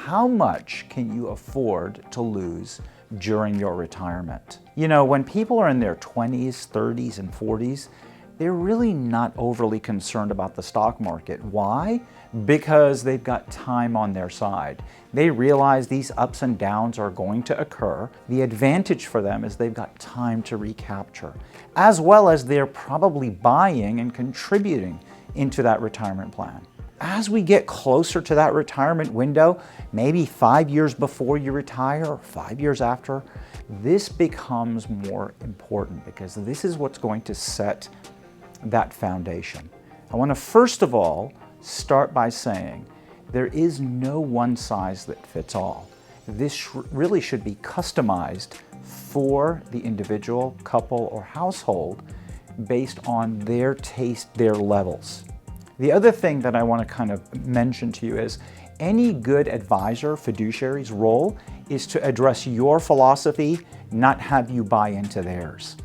how much can you afford to lose during your retirement? You know, when people are in their 20s, 30s, and 40s, they're really not overly concerned about the stock market. Why? Because they've got time on their side. They realize these ups and downs are going to occur. The advantage for them is they've got time to recapture, as well as they're probably buying and contributing into that retirement plan. As we get closer to that retirement window, maybe 5 years before you retire or 5 years after, this becomes more important because this is what's going to set that foundation. I want to first of all start by saying there is no one size that fits all. This really should be customized for the individual, couple, or household based on their taste, their levels. The other thing that I want to kind of mention to you is any good advisor, fiduciary's role is to address your philosophy, not have you buy into theirs.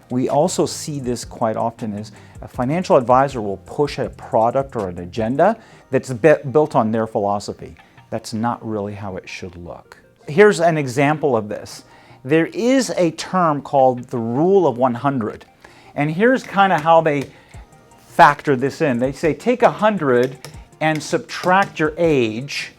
We also see this quite often as a financial advisor will push a product or an agenda that's built on their philosophy. That's not really how it should look. Here's an example of this. There is a term called the rule of 100. And here's kind of how they factor this in. They say take 100 and subtract your age,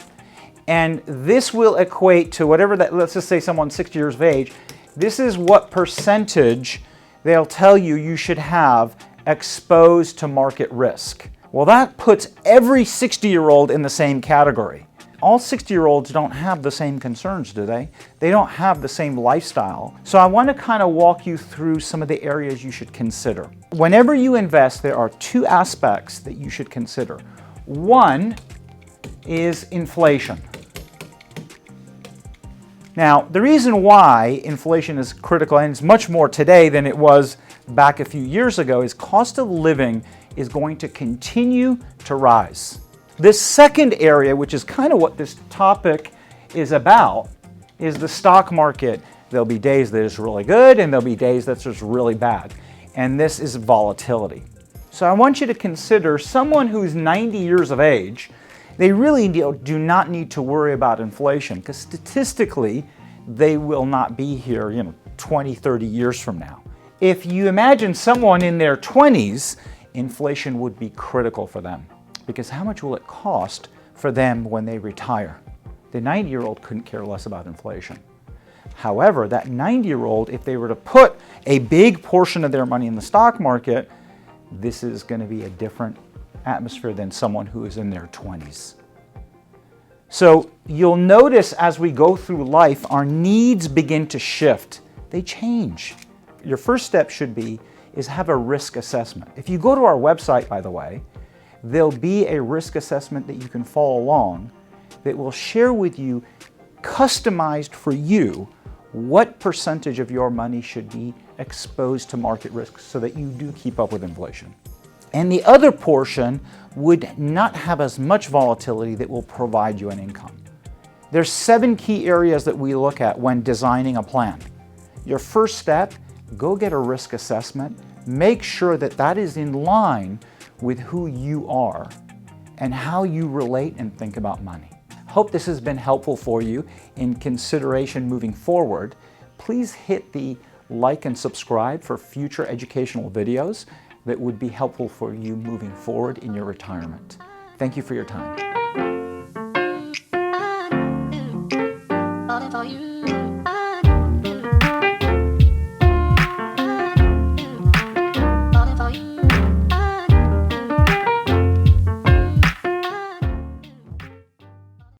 and this will equate to whatever that, let's just say someone's 60 years of age, this is what percentage they'll tell you you should have exposed to market risk. Well, that puts every 60-year-old in the same category. All 60-year-olds don't have the same concerns, do they? They don't have the same lifestyle. So I want to kind of walk you through some of the areas you should consider. Whenever you invest, there are two aspects that you should consider. One is inflation. Now, the reason why inflation is critical, and it's much more today than it was back a few years ago, is cost of living is going to continue to rise. This second area, which is kind of what this topic is about, is the stock market. There'll be days that is really good and there'll be days that's just really bad. And this is volatility. So I want you to consider someone who's 90 years of age. They really do not need to worry about inflation because statistically they will not be here 20, 30 years from now. If you imagine someone in their 20s, inflation would be critical for them because how much will it cost for them when they retire? The 90-year-old couldn't care less about inflation. However, that 90-year-old, if they were to put a big portion of their money in the stock market, this is going to be a different atmosphere than someone who is in their 20s. So you'll notice as we go through life, our needs begin to shift. They change. Your first step should be is have a risk assessment. If you go to our website, by the way, there'll be a risk assessment that you can follow along that will share with you, customized for you, what percentage of your money should be exposed to market risks so that you do keep up with inflation. And the other portion would not have as much volatility that will provide you an income. There's 7 key areas that we look at when designing a plan. Your first step, go get a risk assessment. Make sure that that is in line with who you are and how you relate and think about money. Hope this has been helpful for you in consideration moving forward. Please hit the like and subscribe for future educational videos that would be helpful for you moving forward in your retirement. Thank you for your time.